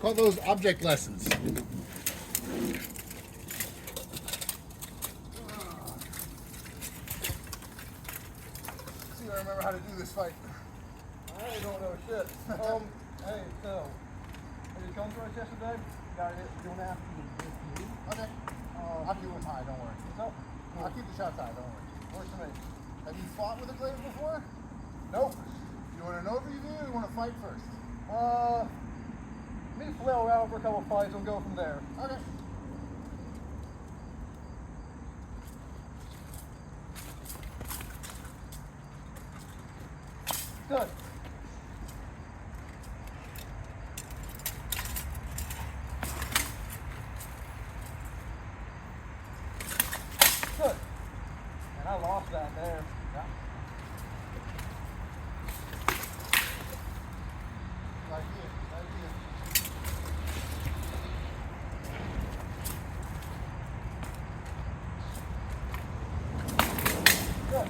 Call those object lessons. See, I remember how to do this fight. I don't know shit. Hey, so, did you come to us yesterday? Got it doing after you. Okay. I'll keep them high, don't worry. So, I'll keep the shots high, don't worry. works for me. Have you fought with a glaive before? Nope. You want an overview or you want to fight first? Me flail around for a couple fights and go from there. Okay. Good. Good. And I lost that there. Yeah. Right here, right here. Good.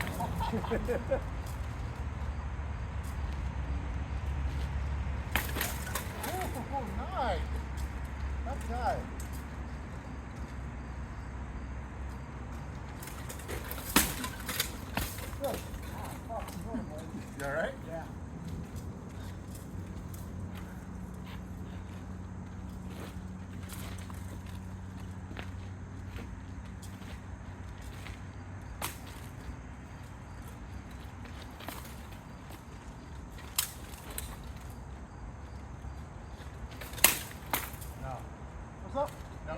Oh, nice. That's nice. Good. You all right? Yeah. No. What's up? No.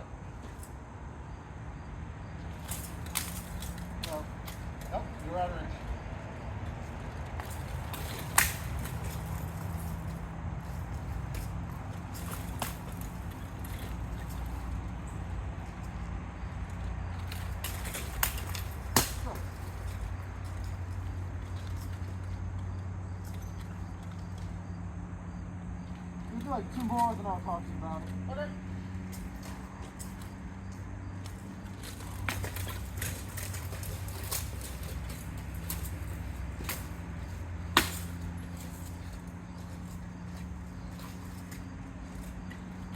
No. Nope. You're out of range. We do like 2 more and I'll talk to you about it. Okay.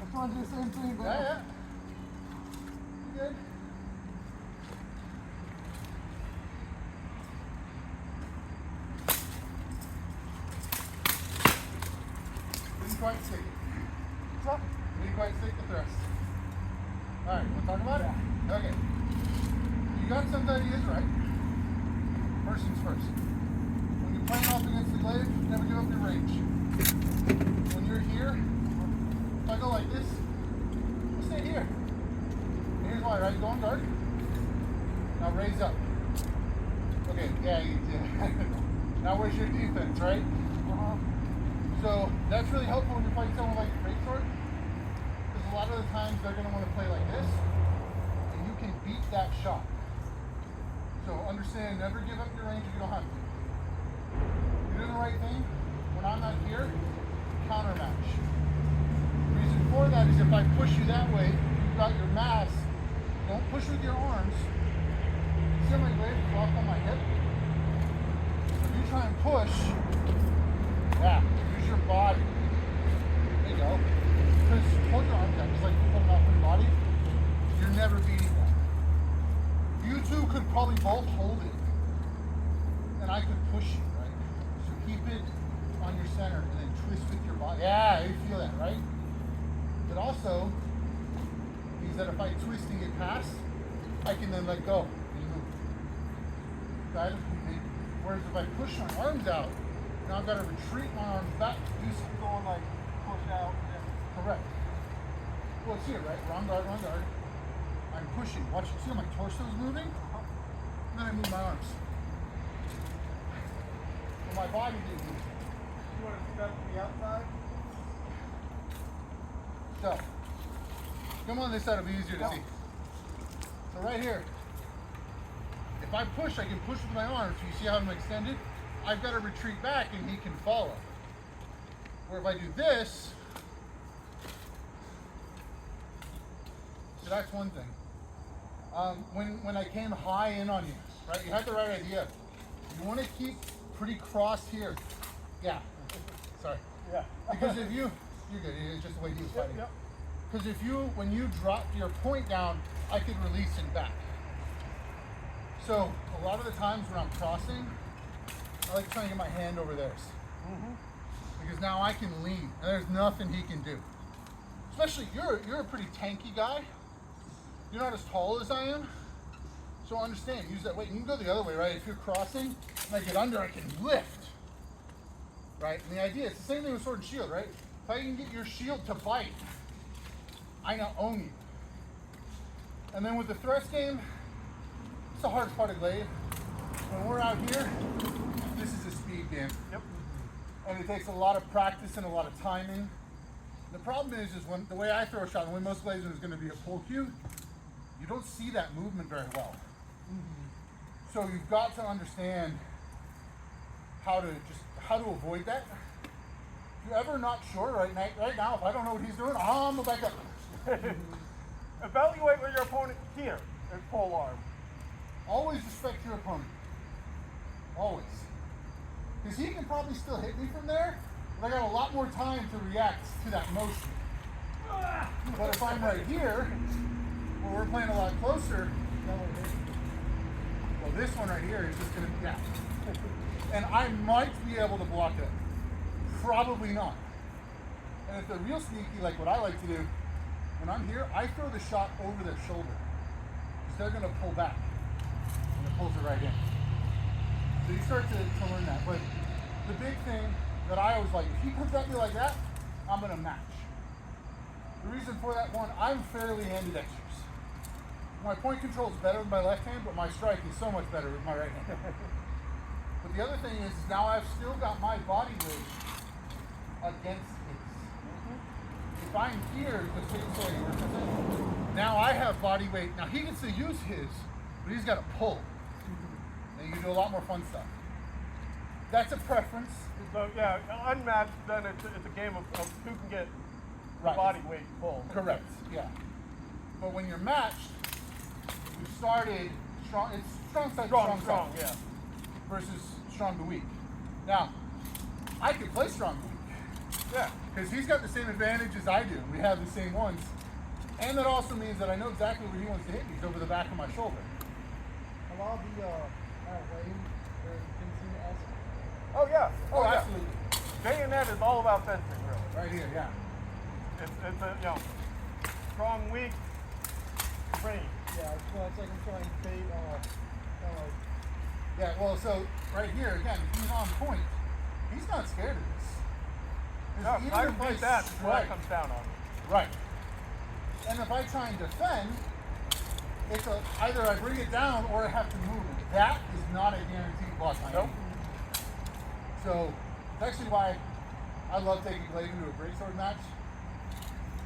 I'm trying to do the same thing, but Yeah. You good? Didn't quite stick it. what's up? Didn't quite stick the thrust. All right, we'll talk about it? Okay. You got some ideas right. First things first. When you're playing off against the glaive, never give up your range. When you're here, if I go like this, you stay here. And here's why, right? You go on guard. Now raise up. Okay, yeah, you did. Now where's your defense, right? So that's really helpful when you're fighting someone like a greatsword. Because a lot of the times they're going to want to play like this, and you can beat that shot. So understand, never give up your range if you don't have to. You're doing the right thing. When I'm not here, counter match. The reason for that is if I push you that way, you've got your mass. Don't push with your arms. See my blade is locked on my hip? If you try and push, yeah, use your body. There you go. Because hold your arms out, just like you put them off your body. You're never beating that. You two could probably both hold it, and I could push you, right? So keep it on your center and then twist with your body. Yeah, you feel that, right? But also means that if I twist and get past, I can then let go and move. Got it? Whereas if I push my arms out, now I've got to retreat my arms back to do something. Going like push out. Correct. Well, it's here, right? Wrong guard, wrong guard. I'm pushing. Watch, see how my torso's moving? And then I move my arms. So my body didn't move. You want to step to the outside? So, come on this side, it'll be easier to see. So right here, if I push, I can push with my arms. So you see how I'm extended? I've got to retreat back and he can follow. Or if I do this, so that's one thing. When I came high in on you, right? You had the right idea. You want to keep pretty crossed here. Yeah. Sorry. Yeah. Because if you You're good. It's just the way he was Yep, fighting. yep. Because when you dropped your point down, I could release him back. So a lot of the times when I'm crossing, I like trying to get my hand over theirs. Because now I can lean, and there's nothing he can do. Especially you're a pretty tanky guy. You're not as tall as I am. So understand, use that weight. You can go the other way, right? If you're crossing and I get under, I can lift. Right? And the idea, it's the same thing with sword and shield, right? If I can get your shield to bite, I now own you. And then with the thrust game, it's the hardest part of Glaive. When we're out here, this is a speed game. Yep. And it takes a lot of practice and a lot of timing. The problem is when the way I throw a shot, and the way most Glaives is going to be a pull cue, you don't see that movement very well. So you've got to understand how to avoid that. If you're ever not sure right now, if I don't know what he's doing, I'm gonna back up. Evaluate with your opponent here at pole arm. Always respect your opponent. Always. Because he can probably still hit me from there, but I got a lot more time to react to that motion. But if I'm right here, where we're playing a lot closer, well, this one right here is just going to be down. And I might be able to block it. Probably not. And if they're real sneaky, like what I like to do, when I'm here, I throw the shot over their shoulder. Because they're going to pull back. And it pulls it right in. So you start to learn that. But the big thing that I always like, if he comes at me like that, I'm going to match. The reason for that, one, I'm fairly ambidextrous. My point control is better with my left hand, but my strike is so much better with my right hand. But the other thing is now I've still got my body weight against his. If I'm here, now I have body weight. Now he can still use his, but he's got to pull. And you can do a lot more fun stuff. That's a preference. So yeah, unmatched, then it's a game of who can get Right. body weight full. Correct, yeah. But when you're matched, you started strong. It's strong side, strong side. Yeah. Versus strong to weak. Now, I can play strong to weak. Yeah. Because he's got the same advantage as I do. We have the same ones. And that also means that I know exactly where he wants to hit me. He's over the back of my shoulder. A lot of the lane where you can see the S. Oh yeah. Oh, yeah. absolutely. Bayonet is all about fencing, really. Right here, yeah. It's a strong, weak, range. Yeah, it's like I'm trying to bait kind of like. Yeah, well, so right here, again, if he's on point, he's not scared of this. No, Even I if beat that before that comes down on me. Right. And if I try and defend, it's either I bring it down or I have to move it. That is not a guaranteed block. Nope. So it's actually why I love taking Glaive into a greatsword match.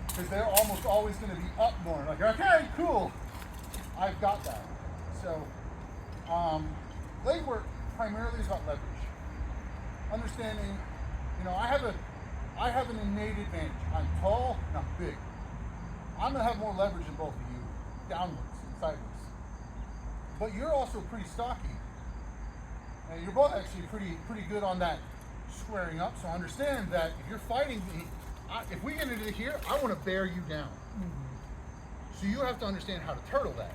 Because they're almost always going to be up more. Like, okay, cool. I've got that. So, Glaive work primarily is about leverage. Understanding, I have an innate advantage. I'm tall and I'm big. I'm going to have more leverage than both of you, downwards and sideways. But you're also pretty stocky. And you're both actually pretty good on that squaring up. So understand that if you're fighting me, if we get into here, I want to bear you down. So you have to understand how to turtle that.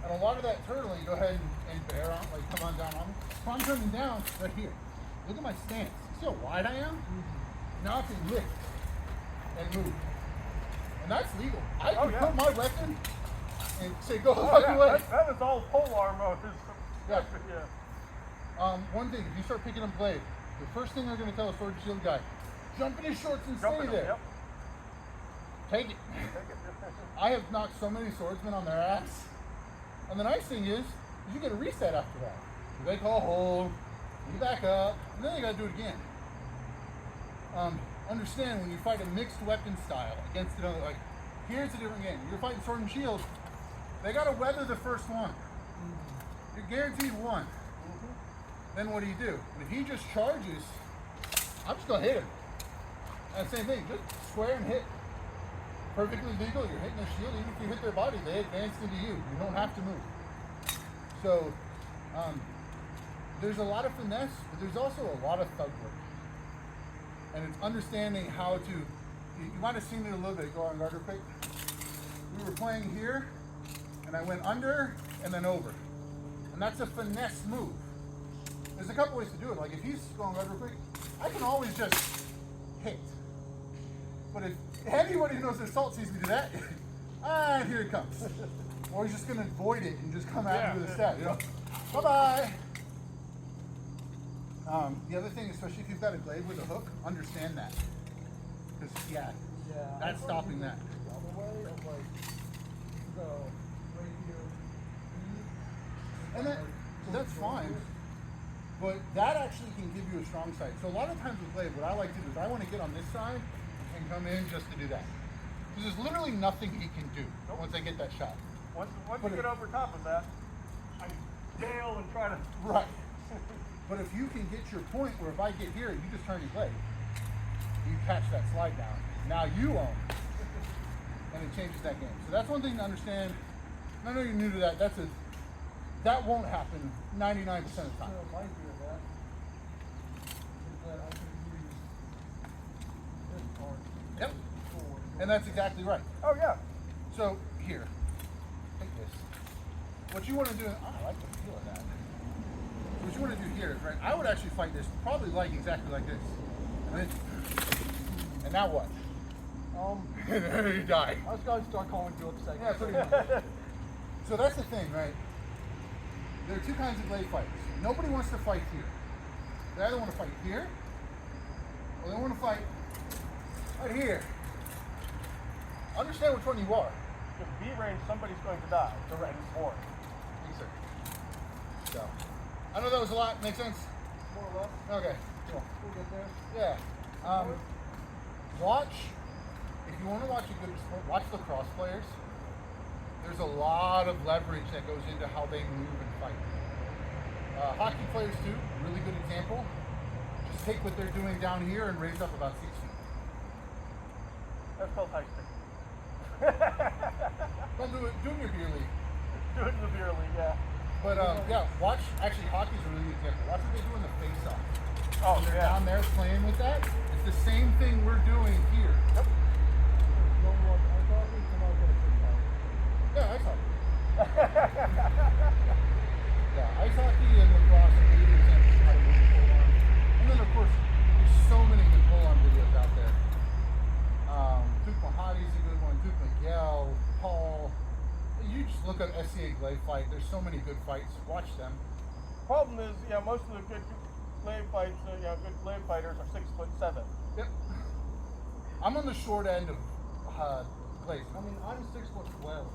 And a lot of that turtling, go ahead and bear on, like come on down on me. If I'm coming down right here, look at my stance. See how wide I am? Now I can lift and move. And that's legal. I can put my weapon and say, go the fucking way. That is all polearm mode. Yeah. Yeah. One thing, if you start picking up Glaive, the first thing they're going to tell a sword and shield guy, jump in his shorts and stay there. Yep. Take it. I have knocked so many swordsmen on their ass. And the nice thing is you get a reset after that. They call hold, you back up, and then they got to do it again. Understand when you fight a mixed weapon style against another, like, here's a different game. You're fighting sword and shield, they got to weather the first one. You're guaranteed one. Then what do? If he just charges, I'm just going to hit him. And same thing, just square and hit. Perfectly legal, you're hitting their shield. Even if you hit their body, they advance into you. You don't have to move. So, there's a lot of finesse, but there's also a lot of thug work. And it's understanding how to, you might have seen it a little bit, go on garter pick. We were playing here, and I went under and then over. And that's a finesse move. There's a couple ways to do it. Like if he's going garter pick, I can always just hit. But if anybody who knows the assault sees me do that, and here it comes. Or he's just gonna avoid it and just come at me with a stab, you know? Bye-bye. The other thing, especially if you've got a blade with a hook, understand that. Because, that's stopping that. The other way of like, so, right here. And that's fine. But that actually can give you a strong side. So a lot of times with blade, what I like to do is I want to get on this side and come in just to do that. Because there's literally nothing he can do once I get that shot. Once you get over top of that, I bail and try to. Right. But if you can get your point where if I get here, you just turn your blade, you catch that slide down. Now you own it. And it changes that game. So that's one thing to understand. And I know you're new to that. That won't happen 99% of the time. So my view of that is that I can use this part. Yep. And that's exactly right. Oh yeah. So here, take this. What you want to do, I like the feel of that. What you want to do here is, right, I would actually fight this probably like exactly like this. And now what? You die. I was going to start calling you upset. Yeah, pretty much. So that's the thing, right? There are two kinds of blade fights. Nobody wants to fight here. They either want to fight here, or they want to fight right here. Understand which one you are. If B range, somebody's going to die. Correct. Or Yes, sir. So, I know that was a lot. Make sense? more or less. Okay. Cool. We'll get there. Yeah. Watch. If you want to watch a good sport, watch lacrosse players. There's a lot of leverage that goes into how they move and fight. Hockey players too. Really good example. Just take what they're doing down here and raise up about 6 feet. That's called high stick. Don't do it. Do it in your beer league. Do it in the beer league, yeah. But yeah, watch. Actually, hockey's a really good example. Watch what they do in the face-off. Oh, When they're yeah. down there playing with that. It's the same thing we're doing here. Yep. Don't watch ice hockey, then I'll get a quick fight. Yeah, ice hockey. Yeah, ice hockey and lacrosse are really good examples of how to move the pole arm. And then, of course, there's so many good pole arm videos out there. Duke Mahadi's a good one. Duke Miguel, Paul. You just look at SCA Glade Fight. There's so many good fights. Watch them. Problem is, most of the good blade fights, good blade fighters are 6'7". Yep. I'm on the short end of Glade. I mean, I'm 6'12".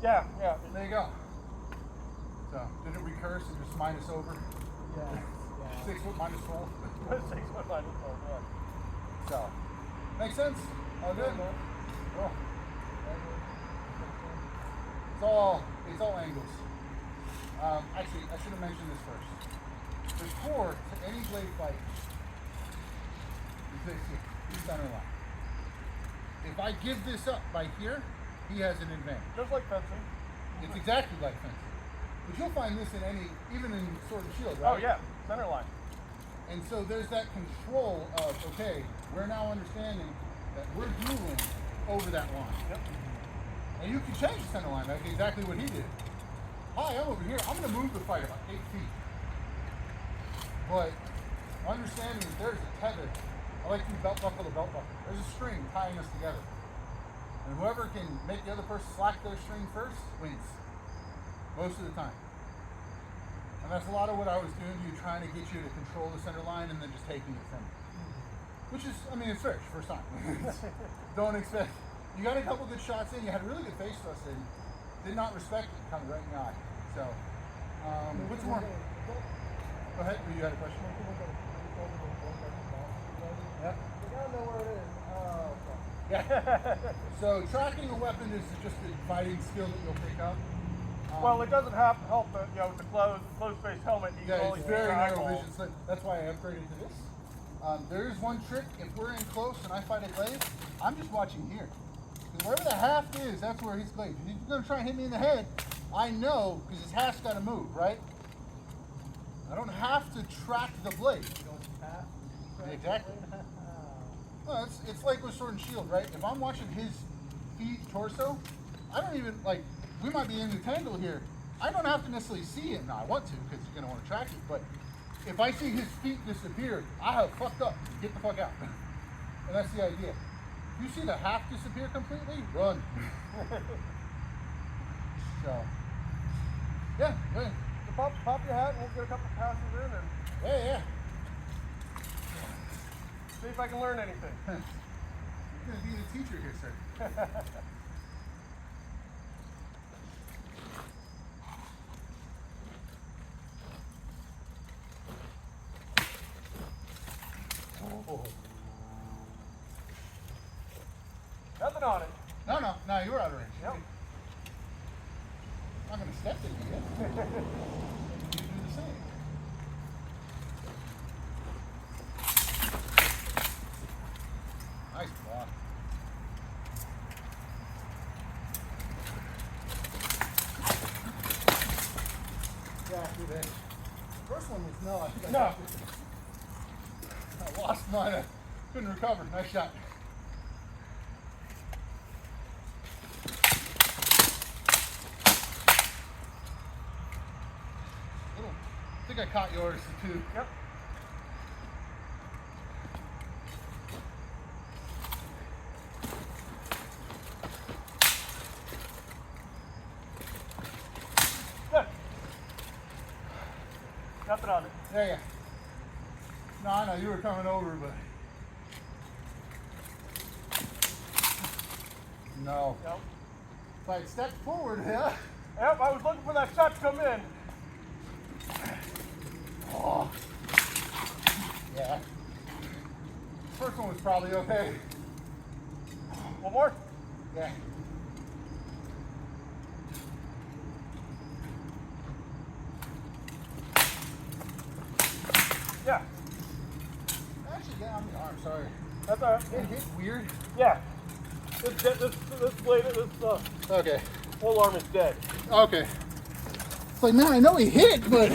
Yeah. There you go. So, did it recurse and just minus over? Yeah. 6 foot minus 12. 6 foot minus 12, yeah. So, makes sense? All good? Yeah, man. Cool. It's all angles. Actually, I should have mentioned this first. There's core to any blade fight. Is this here, the center line. If I give this up by here, he has an advantage. Just like fencing. It's exactly like fencing. But you'll find this in even in Sword and Shield, right? Oh yeah, center line. And so there's that control of, okay, we're now understanding that we're dueling over that line. Yep. And you can change the center line, like exactly what he did. Hi, I'm over here. I'm going to move the fight about 8 feet. But understanding that there's a tether. I like to belt buckle to belt buckle. There's a string tying us together. And whoever can make the other person slack their string first wins. Most of the time. And that's a lot of what I was doing to you, trying to get you to control the center line and then just taking it from you. Which is, I mean, it's fair, first time. Don't expect. You got a couple good shots in. You had a really good face thrust in. Did not respect it coming right in the eye. So, what's more? Go ahead. You had a question? Yeah. You gotta know where it is. Yeah. So tracking a weapon is just a fighting skill that you'll pick up. Well, it doesn't have help, with the closed-face helmet. You can Yeah, only it's see very your narrow eyeball. vision slit. That's why I upgraded to this. There is one trick. If we're in close and I fight a glaive, I'm just watching here. Because wherever the haft is, that's where he's glaive. If he's going to try and hit me in the head, I know because his haft's got to move, right? I don't have to track the blade. Exactly. No, it's like with Sword and Shield, right? If I'm watching his feet, torso, I don't even, like, we might be in the tangle here. I don't have to necessarily see it. Now, I want to, because you're going to want to track it, but if I see his feet disappear, I have fucked up. Get the fuck out. And that's the idea. If you see the half disappear completely, run. So, yeah, good. So pop your hat and we'll get a couple passes in and Yeah. see if I can learn anything. You're going to be the teacher here, sir. Oh. Nothing on it. No, you were out of range. Yep. I'm not going to step to you yet. You do the same. Nice block. Yeah, do that. First one was no. I think I lost mine. I couldn't recover. Nice shot. I think I caught yours too. Yep. Good. Nothing on it. Yeah. No, I know you were coming over, but no. Yep. If I had stepped forward, yeah. Yep, I was looking for that shot to come in. Oh. Yeah. First one was probably okay. One more? Yeah. Yeah. Actually, yeah, on the arm, sorry. That's all right. It hit weird. Yeah. This blade, Okay. whole arm is dead. Okay. It's like, man, I know he hit, but